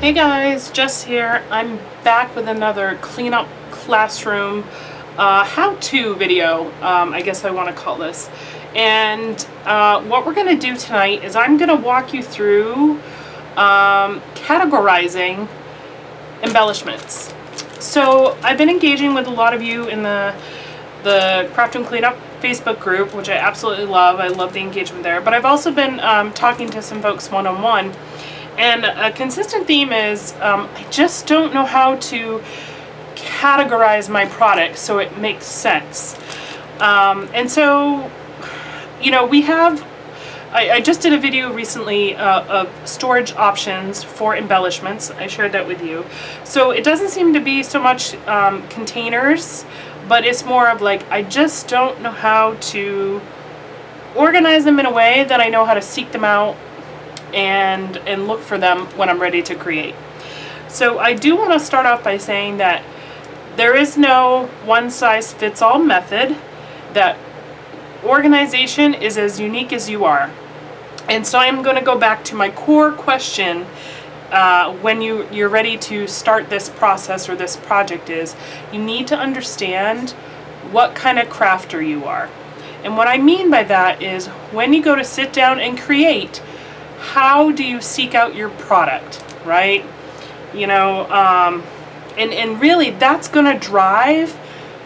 Hey guys, Jess here. I'm back with another cleanup classroom how-to video, I guess I want to call this. And what we're going to do tonight is I'm going to walk you through categorizing embellishments. So I've been engaging with a lot of you in the Craft and Cleanup Facebook group, which I absolutely love. I love the engagement there. But I've also been talking to some folks one-on-one. And a consistent theme is I just don't know how to categorize my product so it makes sense. And so, you know, we have, I just did a video recently of storage options for embellishments. I shared that with you. So it doesn't seem to be so much containers, but it's more of like, I just don't know how to organize them in a way that I know how to seek them out and look for them when I'm ready to create. So I do want to start off by saying that there is no one-size-fits-all method, that organization is as unique as you are. And so I'm going to go back to my core question when you're ready to start this process or this project is, you need to understand what kind of crafter you are. And what I mean by that is when you go to sit down and create, how do you seek out your product, right? You know, and really that's going to drive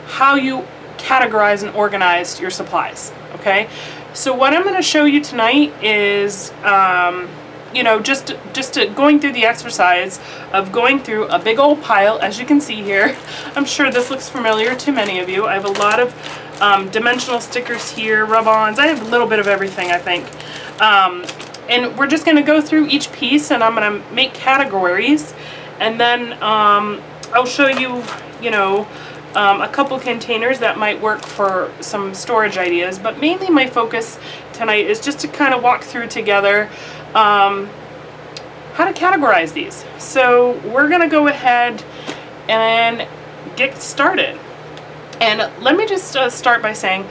how you categorize and organize your supplies, okay? So what I'm going to show you tonight is, you know, just going through the exercise of going through a big old pile, as you can see here. I'm sure this looks familiar to many of you. I have a lot of dimensional stickers here, rub-ons. I have a little bit of everything, I think. And we're just going to go through each piece, and I'm going to make categories, and then I'll show you, you know, a couple containers that might work for some storage ideas. But mainly my focus tonight is just to kind of walk through together how to categorize these. So we're going to go ahead and get started. And let me just start by saying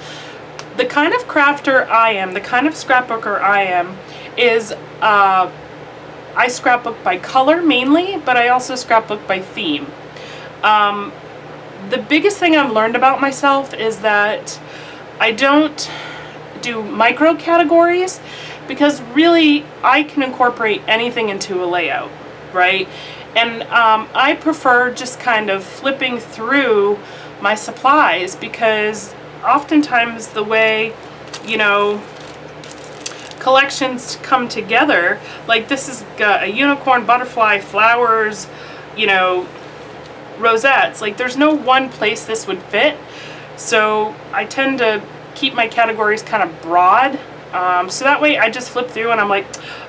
the kind of crafter I am, the kind of scrapbooker I am, is I scrapbook by color mainly, but I also scrapbook by theme. The biggest thing I've learned about myself is that I don't do micro categories, because really I can incorporate anything into a layout, right? And I prefer just kind of flipping through my supplies, because oftentimes the way, you know, collections come together, like this has got a unicorn, butterfly, flowers, you know, rosettes. Like there's no one place this would fit. So I tend to keep my categories kind of broad. So that way I just flip through and I'm like,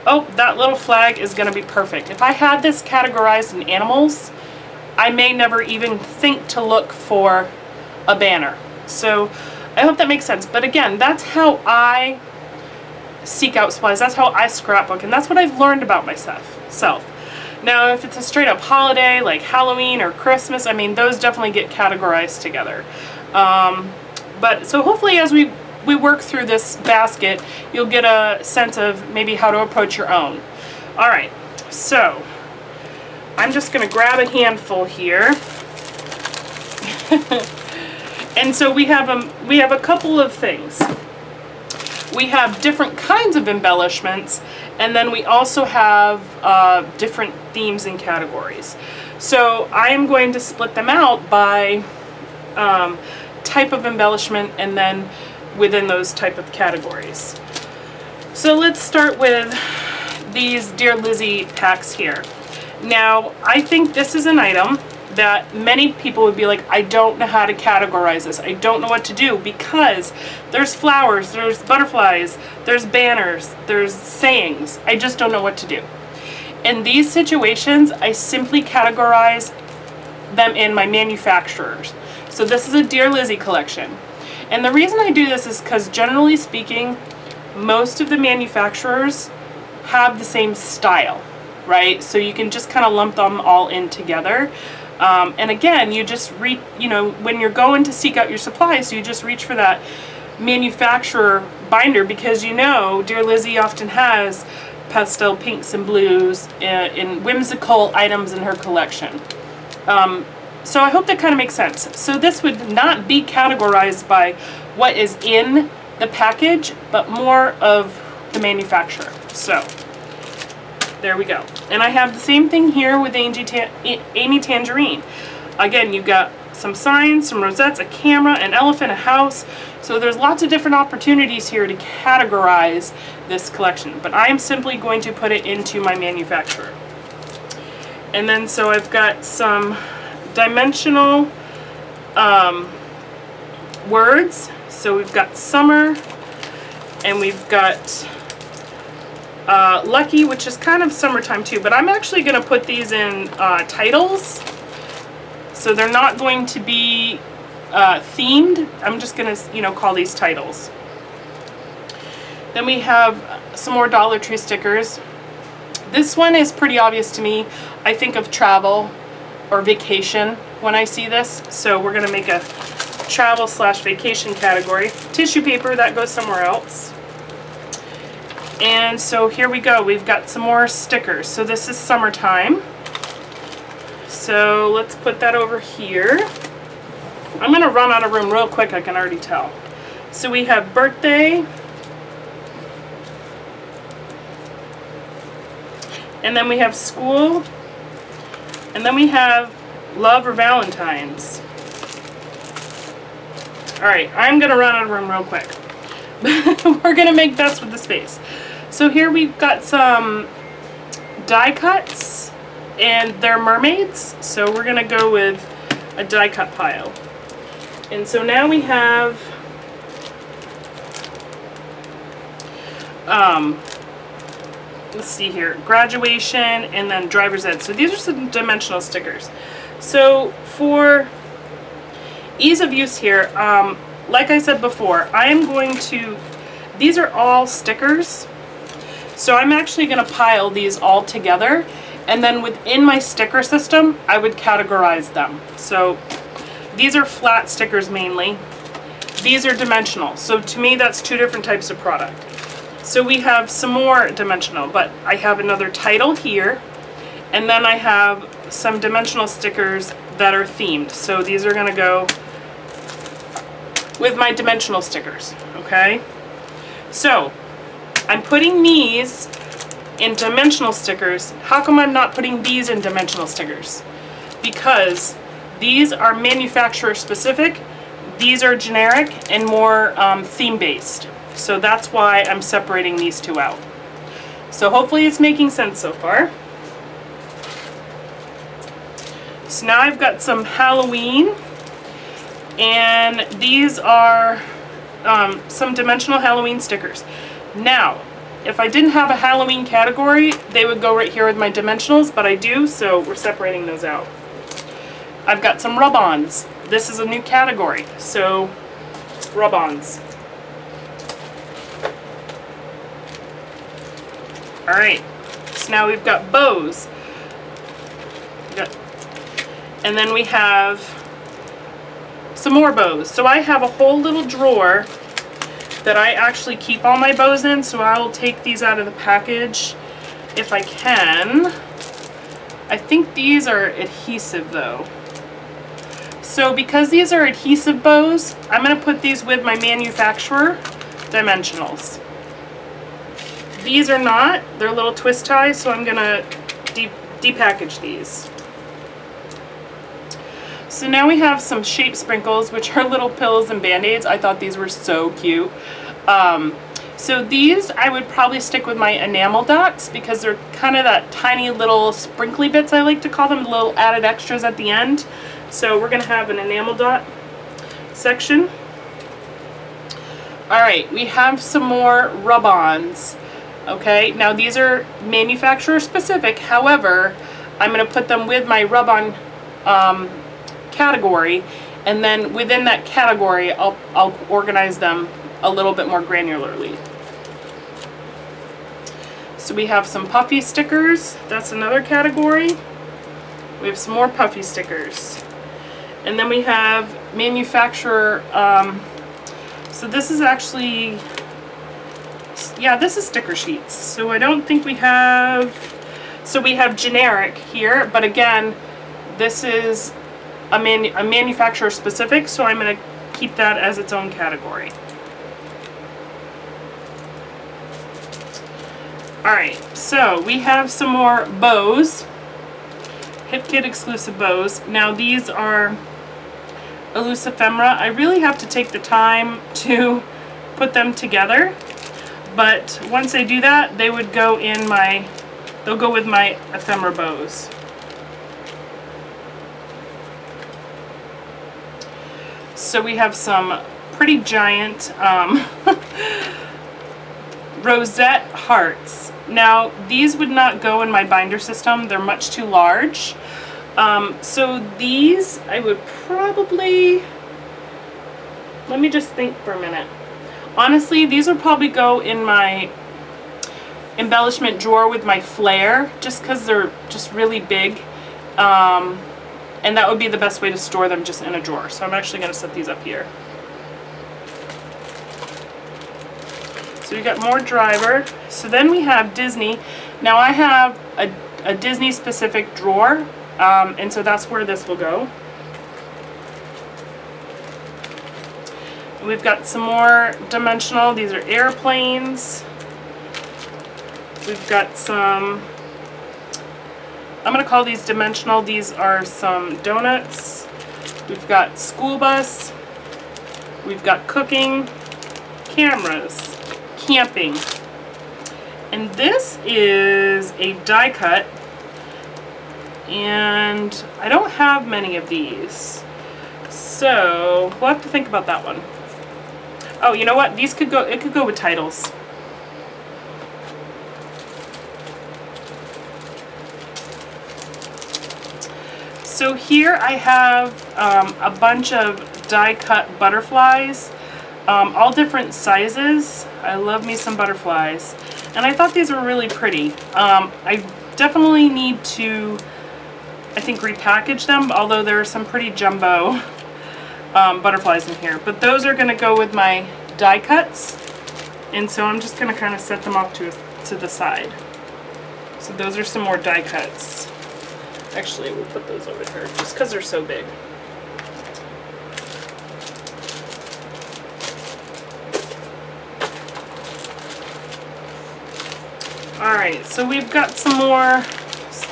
oh, that little flag is going to be perfect. If I had this categorized in animals, I may never even think to look for a banner. So I hope that makes sense. But again, that's how I seek out supplies. That's how I scrapbook, and that's what I've learned about myself. Now, if it's a straight up holiday like Halloween or Christmas, I mean, those definitely get categorized together. But so hopefully as we work through this basket, you'll get a sense of maybe how to approach your own. All right, so I'm just going to grab a handful here. And so we have a couple of things. We have different kinds of embellishments, and then we also have different themes and categories. So I am going to split them out by type of embellishment, and then within those type of categories. So let's start with these Dear Lizzie packs here. Now, I think this is an item that many people would be like, I don't know how to categorize this. I don't know what to do, because there's flowers, there's butterflies, there's banners, there's sayings. I just don't know what to do. In these situations, I simply categorize them in my manufacturers. So this is a Dear Lizzie collection. And the reason I do this is because generally speaking, most of the manufacturers have the same style, right? So you can just kind of lump them all in together. And again, you just you know, when you're going to seek out your supplies, you just reach for that manufacturer binder, because you know Dear Lizzie often has pastel pinks and blues in whimsical items in her collection. So I hope that kind of makes sense. So this would not be categorized by what is in the package, but more of the manufacturer. So there we go. And I have the same thing here with Amy Tangerine. Again, you got some signs, some rosettes, a camera, an elephant, a house. So there's lots of different opportunities here to categorize this collection, but I am simply going to put it into my manufacturer. And then so I've got some dimensional words. So we've got summer, and we've got lucky, which is kind of summertime too, but I'm actually going to put these in titles. So they're not going to be themed. I'm just going to, call these titles. Then we have some more Dollar Tree stickers. This one is pretty obvious to me. I think of travel or vacation when I see this. So we're going to make a travel/vacation category. Tissue paper, that goes somewhere else. And so here we go. We've got some more stickers. So this is summertime. So let's put that over here. I'm going to run out of room real quick, I can already tell. So we have birthday. And then we have school. And then we have love or Valentine's. Alright, I'm going to run out of room real quick. We're going to make best with the space. So here we've got some die cuts, and they're mermaids. So we're going to go with a die cut pile. And so now we have let's see here, graduation and then driver's ed. So these are some dimensional stickers. So for ease of use here, like I said before, I am going to, these are all stickers. So I'm actually going to pile these all together, and then within my sticker system, I would categorize them. So these are flat stickers mainly. These are dimensional. So to me, that's two different types of product. So we have some more dimensional, but I have another title here, and then I have some dimensional stickers that are themed. So these are going to go with my dimensional stickers, okay? So I'm putting these in dimensional stickers. How come I'm not putting these in dimensional stickers? Because these are manufacturer specific, these are generic and more theme based. So that's why I'm separating these two out. So hopefully it's making sense so far. So now I've got some Halloween, and these are some dimensional Halloween stickers. Now, if I didn't have a Halloween category, they would go right here with my dimensionals, but I do, so we're separating those out. I've got some rub-ons. This is a new category, so rub-ons. Alright, so now we've got bows. And then we have some more bows. So I have a whole little drawer that I actually keep all my bows in, so I will take these out of the package if I can. I think these are adhesive though. So because these are adhesive bows, I'm going to put these with my manufacturer dimensionals. These are not, they're little twist ties, so I'm going to depackage these. So now we have some shape sprinkles, which are little pills and band-aids. I thought these were so cute. So these I would probably stick with my enamel dots because they're kind of that tiny little sprinkly bits, I like to call them, little added extras at the end. So we're going to have an enamel dot section. Alright, we have some more rub-ons. Okay, now these are manufacturer specific, however, I'm going to put them with my rub-on category, and then within that category I'll organize them a little bit more granularly. So we have some puffy stickers, that's another category. We have some more puffy stickers. And then we have manufacturer, so this is actually yeah, this is sticker sheets. So I don't think we have, so we have generic here, but again, this is a manufacturer specific, so I'm going to keep that as its own category. Alright, so we have some more bows. Hip Kit exclusive bows. Now these are loose ephemera. I really have to take the time to put them together, but once I do that, they would go in my, they'll go with my ephemera bows. So we have some pretty giant rosette hearts. Now these would not go in my binder system, they're much too large. So these I would probably, let me just think for a minute. Honestly, these would probably go in my embellishment drawer with my flare, just because they're just really big. And that would be the best way to store them, just in a drawer. So I'm actually going to set these up here. So we got more driver. So then we have Disney. Now I have a Disney specific drawer, and so that's where this will go. We've got some more dimensional. These are airplanes. We've got some, I'm going to call these dimensional. These are some donuts. We've got school bus. We've got cooking, cameras, camping. And this is a die cut. And I don't have many of these. So we'll have to think about that one. Oh, you know what? These could go, it could go with titles. So here I have a bunch of die cut butterflies, all different sizes. I love me some butterflies. And I thought these were really pretty. I definitely need to, I think, repackage them, although there are some pretty jumbo butterflies in here. But those are going to go with my die cuts. And so I'm just going to kind of set them off to the side. So those are some more die cuts. Actually, we'll put those over here just because they're so big. Alright, so we've got some more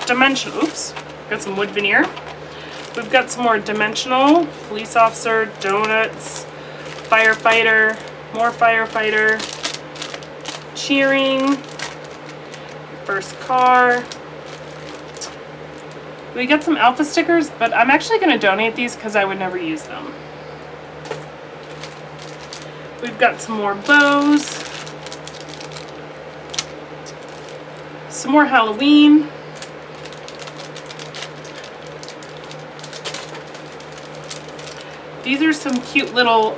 dimensional, oops, got some wood veneer. We've got some more dimensional, police officer, donuts, firefighter, more firefighter, cheering, first car. We got some alpha stickers, but I'm actually going to donate these because I would never use them. We've got some more bows, some more Halloween, these are some cute little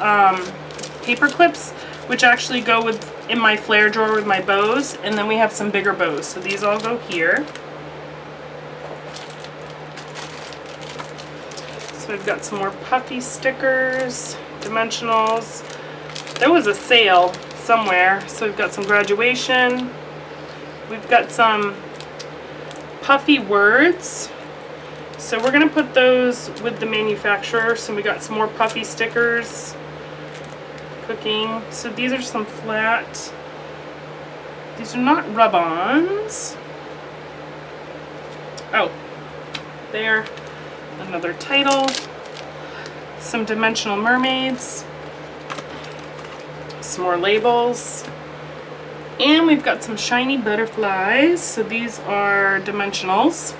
paper clips, which actually go with in my flare drawer with my bows, and then we have some bigger bows, so these all go here. So we've got some more puffy stickers, dimensionals. There was a sale somewhere, so we've got some graduation. We've got some puffy words. So we're going to put those with the manufacturer. So we got some more puffy stickers. Cooking. So these are some flat. These are not rub-ons. Oh, there. Another title. Some dimensional mermaids. Some more labels. And we've got some shiny butterflies. So these are dimensionals.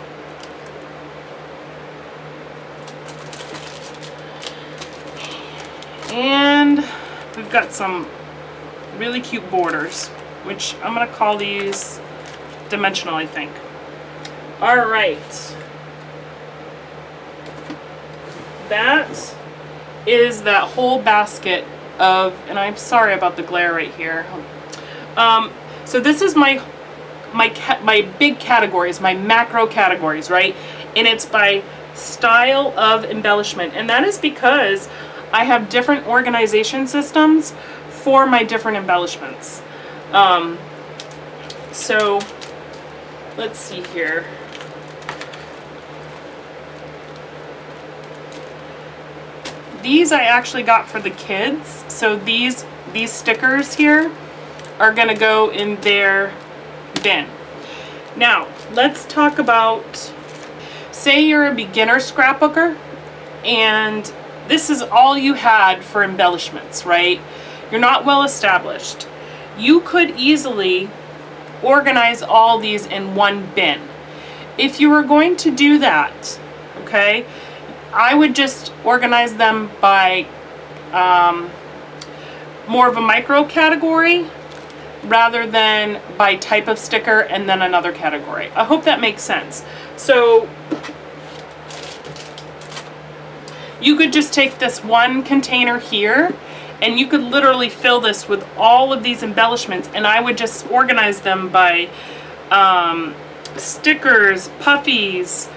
And we've got some really cute borders, which I'm going to call these dimensional, I think. All right. That is that whole basket of, and I'm sorry about the glare right here. So this is my big categories, my macro categories, right? And it's by style of embellishment. And that is because I have different organization systems for my different embellishments. So let's see here. These I actually got for the kids. So these stickers here are gonna go in their bin. Now, let's talk about, say you're a beginner scrapbooker and this is all you had for embellishments, right? You're not well established. You could easily organize all these in one bin. If you were going to do that, okay, I would just organize them by more of a micro category rather than by type of sticker and then another category. I hope that makes sense. So you could just take this one container here and you could literally fill this with all of these embellishments, and I would just organize them by stickers, puffies,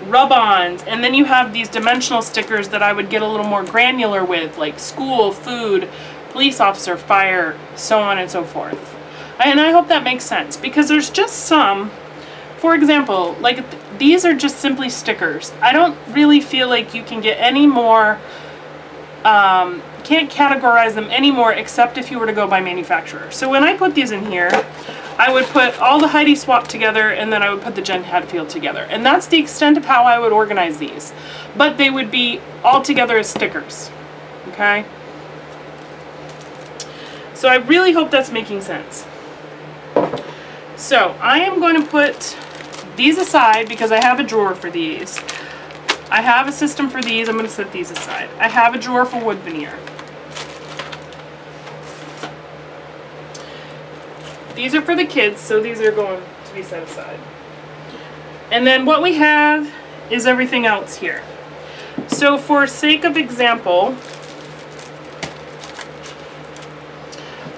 rub-ons, and then you have these dimensional stickers that I would get a little more granular with, like school, food, police officer, fire, so on and so forth. And I hope that makes sense, because there's just some, for example, like these are just simply stickers. I don't really feel like you can get any more, can't categorize them anymore except if you were to go by manufacturer. So when I put these in here, I would put all the Heidi Swap together and then I would put the Jen Hadfield together. And that's the extent of how I would organize these. But they would be all together as stickers, okay? So I really hope that's making sense. So I am going to put these aside because I have a drawer for these. I have a system for these. I'm going to set these aside. I have a drawer for wood veneer. These are for the kids, so these are going to be set aside. And then what we have is everything else here. So for sake of example,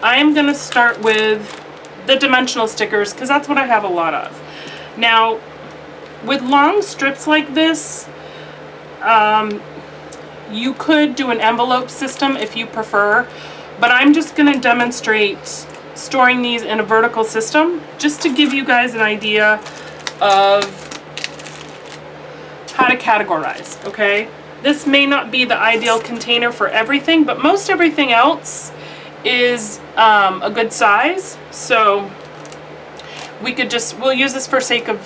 I am going to start with the dimensional stickers because that's what I have a lot of. Now, with long strips like this, you could do an envelope system if you prefer, but I'm just going to demonstrate storing these in a vertical system just to give you guys an idea of how to categorize, okay? This may not be the ideal container for everything, but most everything else is a good size, so we'll use this for sake of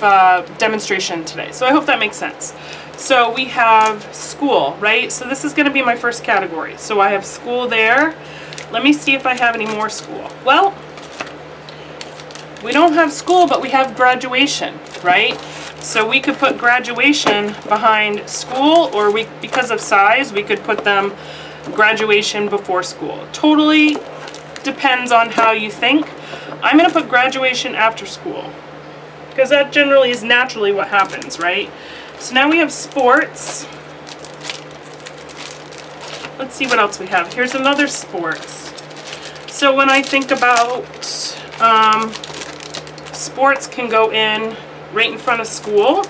demonstration today. So I hope that makes sense. So we have school, right? So this is going to be my first category. So I have school there. Let me see if I have any more school. Well, we don't have school, but we have graduation, right? So we could put graduation behind school, or because of size, we could put them graduation before school. Totally depends on how you think. I'm going to put graduation after school because that generally is naturally what happens, right? So now we have sports. Let's see what else we have. Here's another sports. So when I think about sports can go in right in front of school.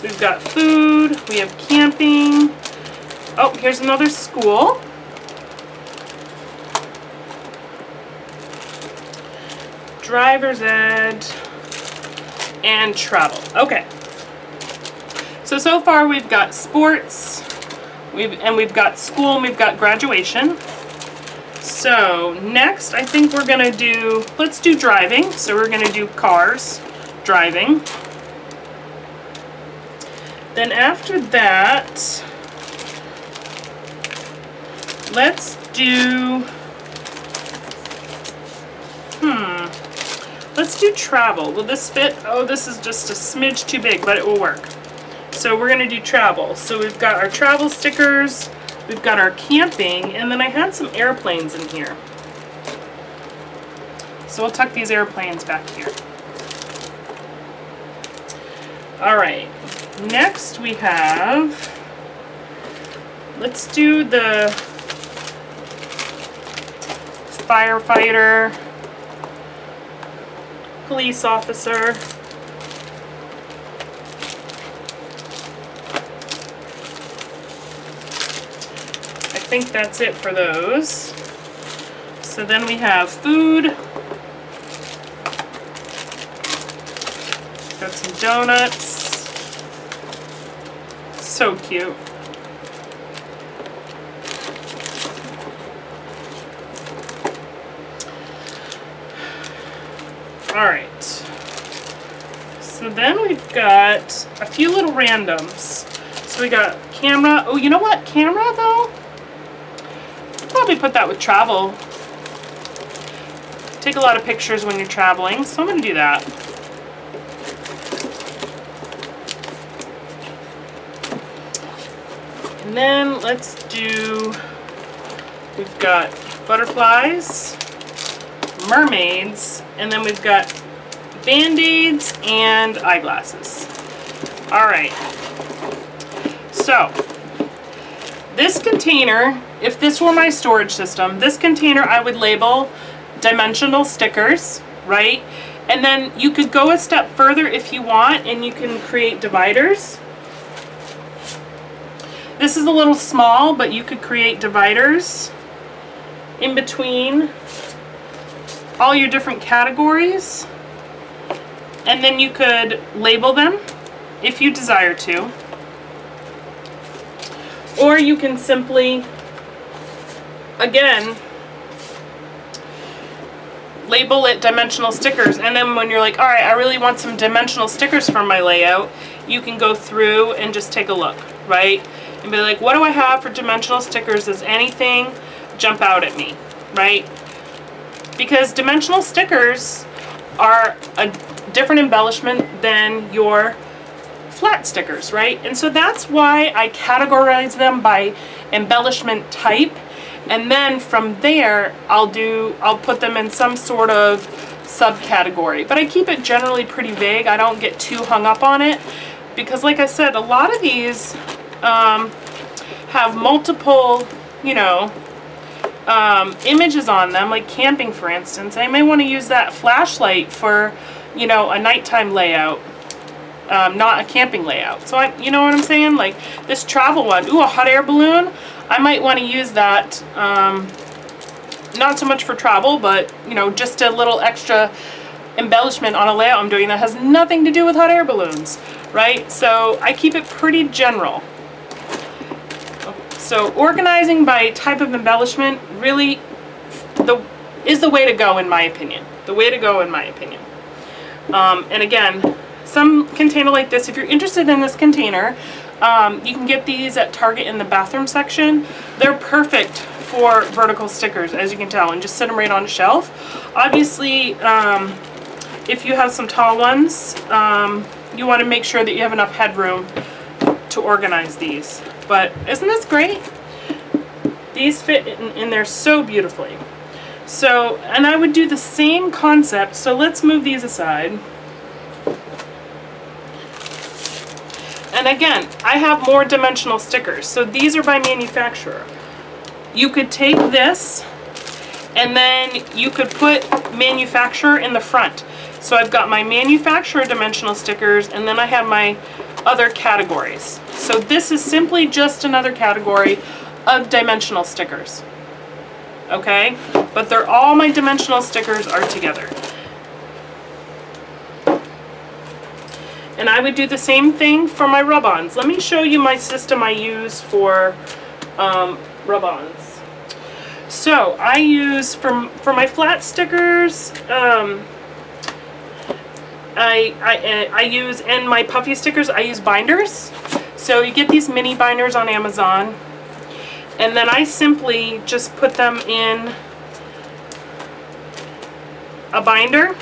We've got food, we have camping. Oh, here's another school. Driver's ed and travel. Okay. So far we've got sports, we've got school, and we've got graduation. So next I think we're gonna do, let's do driving. So we're gonna do cars, driving. Then after that, let's do, let's do travel. Will this fit? Oh, this is just a smidge too big, but it will work. So we're going to do travel. So we've got our travel stickers, we've got our camping, and then I had some airplanes in here. So we'll tuck these airplanes back here. All right, next we have, let's do the firefighter, police officer. I think that's it for those. So then we have food. Got some donuts. So cute. All right. So then we've got a few little randoms. So we got camera. Oh, you know what? Camera though? Probably put that with travel. Take a lot of pictures when you're traveling, so I'm going to do that. And then let's do, we've got butterflies, mermaids, and then we've got Band-Aids and eyeglasses. All right. So this container, if this were my storage system, this container I would label dimensional stickers, right? And then you could go a step further if you want, and you can create dividers. This is a little small, but you could create dividers in between all your different categories, and then you could label them if you desire to. Or you can simply, again, label it dimensional stickers, and then when you're like, all right, I really want some dimensional stickers for my layout, you can go through and just take a look, right? And be like, what do I have for dimensional stickers? Does anything jump out at me, right? Because dimensional stickers are a different embellishment than your flat stickers, right? And so that's why I categorize them by embellishment type, and then from there I'll put them in some sort of subcategory. But I keep it generally pretty vague. I don't get too hung up on it, because like I said, a lot of these have multiple, you know, images on them, like camping, for instance. I may want to use that flashlight for, you know, a nighttime layout, not a camping layout. So you know what I'm saying? Like this travel one, ooh, a hot air balloon. I might want to use that, not so much for travel, but you know, just a little extra embellishment on a layout I'm doing that has nothing to do with hot air balloons, right? So I keep it pretty general. So organizing by type of embellishment really is the way to go, in my opinion. The way to go, in my opinion. And again, some container like this, if you're interested in this container, you can get these at Target in the bathroom section. They're perfect for vertical stickers, as you can tell, and just sit them right on a shelf. Obviously, if you have some tall ones, you want to make sure that you have enough headroom to organize these. But isn't this great? These fit in there so beautifully. So, and I would do the same concept. So let's move these aside. And again, I have more dimensional stickers. So these are by manufacturer. You could take this and then you could put manufacturer in the front. So I've got my manufacturer dimensional stickers, and then I have my other categories. So this is simply just another category of dimensional stickers. Okay? But they're all, my dimensional stickers are together. And I would do the same thing for my rub-ons. Let me show you my system I use for rub-ons. So I use, for my flat stickers, I use, and my puffy stickers, I use binders. So you get these mini binders on Amazon, and then I simply just put them in a binder.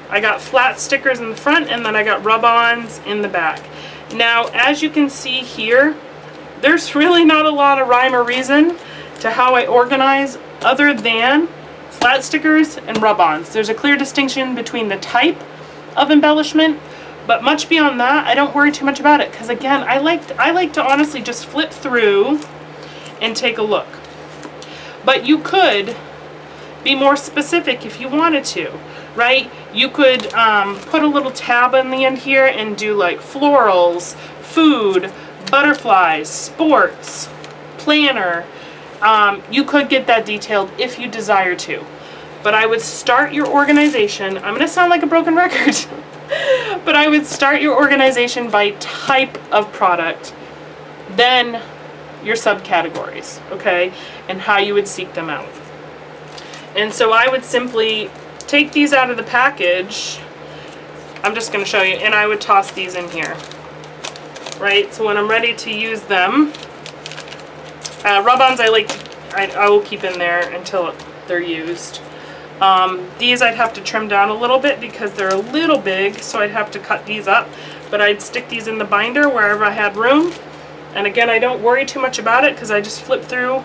I got flat stickers in the front, and then I got rub-ons in the back. Now, as you can see here, there's really not a lot of rhyme or reason to how I organize other than flat stickers and rub-ons. There's a clear distinction between the type of embellishment, but much beyond that, I don't worry too much about it, because again, I like to honestly just flip through and take a look. But you could be more specific if you wanted to, right? You could put a little tab on the end here and do like florals, food, butterflies, sports, planner, You could get that detailed if you desire to. But I would start your organization. I'm going to sound like a broken record. But I would start your organization by type of product, then your subcategories, okay, and how you would seek them out. And so I would simply take these out of the package. I'm just going to show you, and I would toss these in here, right? So when I'm ready to use them, rub-ons I will keep in there until they're used. These I'd have to trim down a little bit because they're a little big, so I'd have to cut these up. But I'd stick these in the binder wherever I had room. And again, I don't worry too much about it because I just flip through.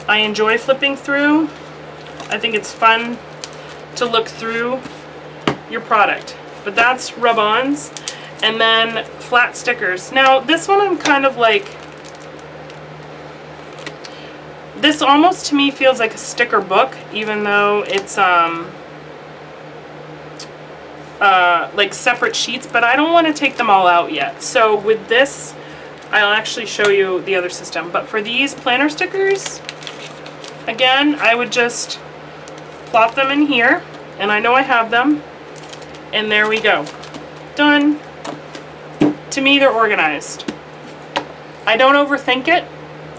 I enjoy flipping through. I think it's fun to look through your product. But that's rub-ons. And then flat stickers. Now, this one I'm kind of like, this almost to me feels like a sticker book, even though it's like separate sheets, but I don't want to take them all out yet. So with this, I'll actually show you the other system. But for these planner stickers, again, I would just plop them in here, and I know I have them, and there we go. Done. To me, they're organized. I don't overthink it.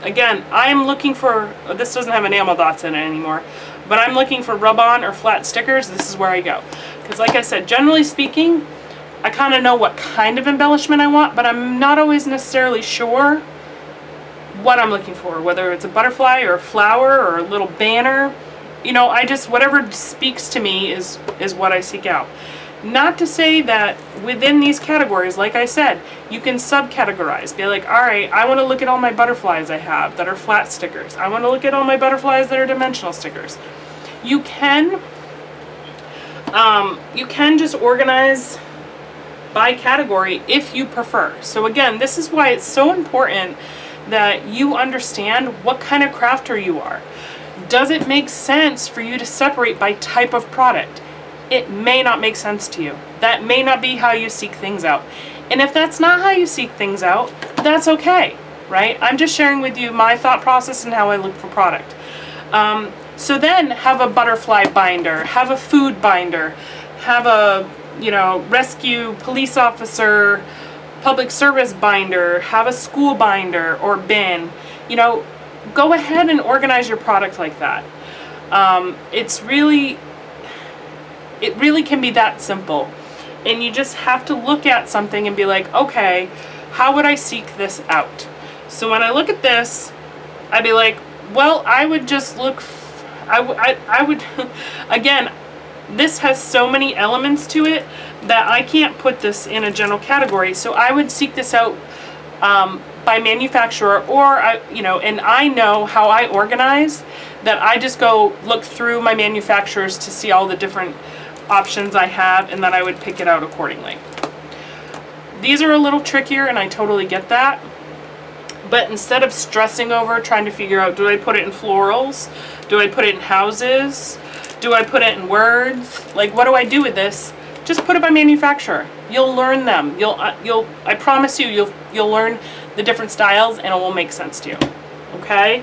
Again, I'm looking for, this doesn't have enamel dots in it anymore, but I'm looking for rub-on or flat stickers. This is where I go. Because like I said, generally speaking, I kind of know what kind of embellishment I want, but I'm not always necessarily sure what I'm looking for, whether it's a butterfly or a flower or a little banner. You know, I just, whatever speaks to me is what I seek out. Not to say that within these categories, like I said, you can subcategorize. Be like, all right, I want to look at all my butterflies I have that are flat stickers. I want to look at all my butterflies that are dimensional stickers. You can just organize by category if you prefer. So again, this is why it's so important that you understand what kind of crafter you are. Does it make sense for you to separate by type of product? It may not make sense to you. That may not be how you seek things out. And if that's not how you seek things out, that's okay, right? I'm just sharing with you my thought process and how I look for product. So then have a butterfly binder, have a food binder, have a, rescue police officer, public service binder, have a school binder or bin. Go ahead and organize your product like that. It really can be that simple. And you just have to look at something and be like, okay, how would I seek this out? So when I look at this, I'd be like, well, I would just look, I would, again, this has so many elements to it that I can't put this in a general category. So I would seek this out by manufacturer, or, and I know how I organize, that I just go look through my manufacturers to see all the different options I have, and then I would pick it out accordingly. These are a little trickier, and I totally get that. But instead of stressing over trying to figure out, do I put it in florals? Do I put it in houses? Do I put it in words? Like, what do I do with this? Just put it by manufacturer. You'll learn them. I promise you, you'll learn the different styles, and it will make sense to you. Okay?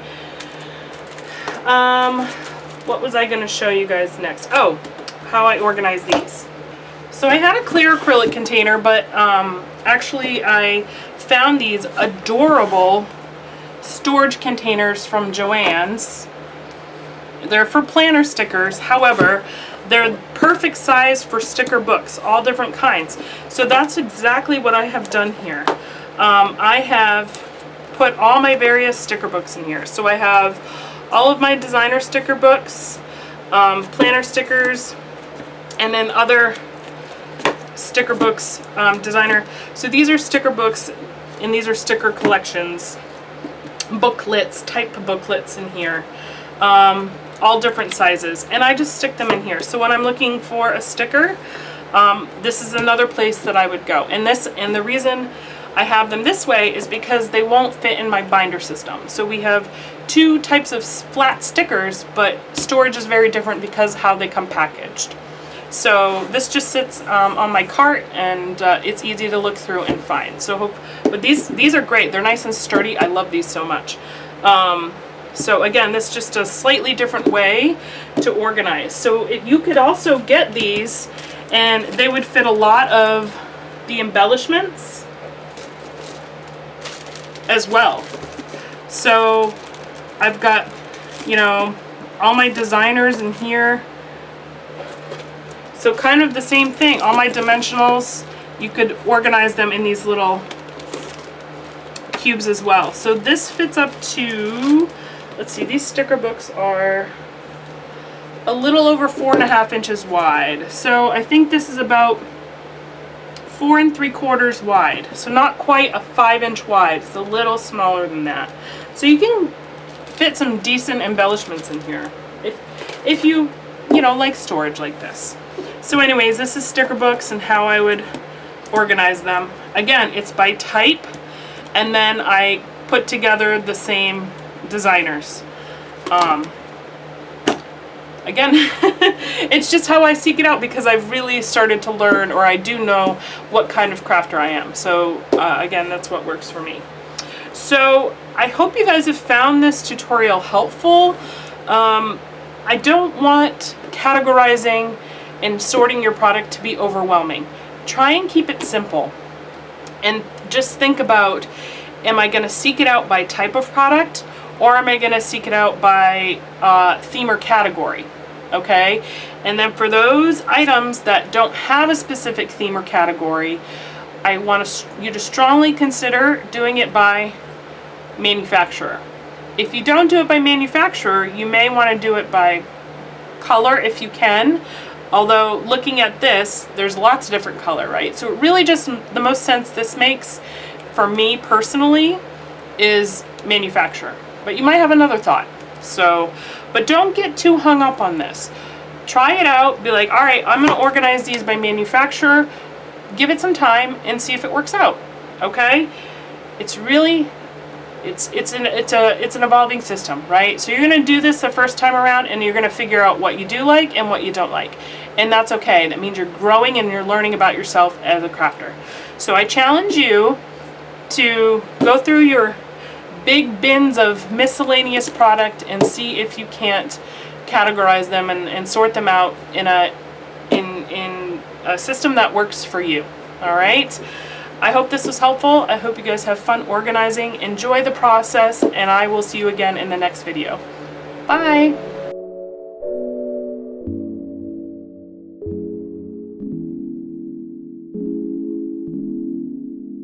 What was I going to show you guys next? Oh, how I organize these. So I had a clear acrylic container, but actually I found these adorable storage containers from Joann's. They're for planner stickers. However, they're perfect size for sticker books, all different kinds. So that's exactly what I have done here. I have put all my various sticker books in here. So I have all of my designer sticker books, planner stickers, and then other sticker books, designer. So these are sticker books, and these are sticker collections, booklets, type of booklets in here, all different sizes. And I just stick them in here. So when I'm looking for a sticker, this is another place that I would go. And the reason I have them this way is because they won't fit in my binder system. So we have two types of flat stickers, but storage is very different because how they come packaged. So this just sits on my cart, and it's easy to look through and find. But these are great. They're nice and sturdy. I love these so much. So again, this is just a slightly different way to organize. So you could also get these and they would fit a lot of the embellishments as well. So I've got, you know, all my designers in here. So kind of the same thing, all my dimensionals, you could organize them in these little cubes as well. So this fits up to, let's see, these sticker books are a little over 4.5 inches wide. So I think this is about 4 3/4 wide. So not quite a 5-inch wide, it's a little smaller than that. So you can fit some decent embellishments in here if you know, like storage like this. So anyways, this is sticker books and how I would organize them. Again, it's by type, and then I put together the same designers. Again, it's just how I seek it out because I've really started to learn, or I do know what kind of crafter I am. So again, that's what works for me. So I hope you guys have found this tutorial helpful. I don't want categorizing and sorting your product to be overwhelming. Try and keep it simple. And just think about, am I going to seek it out by type of product, or am I going to seek it out by theme or category? Okay? And then for those items that don't have a specific theme or category, I want you to strongly consider doing it by manufacturer. If you don't do it by manufacturer, you may want to do it by color if you can. Although looking at this, there's lots of different color, right? So it really just, the most sense this makes for me personally is manufacturer. But you might have another thought. So, but don't get too hung up on this. Try it out, be like, all right, I'm gonna organize these by manufacturer, give it some time and see if it works out, okay? It's really, it's an evolving system, right? So you're gonna do this the first time around and you're gonna figure out what you do like and what you don't like. And that's okay. That means you're growing and you're learning about yourself as a crafter. So I challenge you to go through your big bins of miscellaneous product and see if you can't categorize them and sort them out in a system that works for you. All right? I hope this was helpful. I hope you guys have fun organizing. Enjoy the process, and I will see you again in the next video. Bye!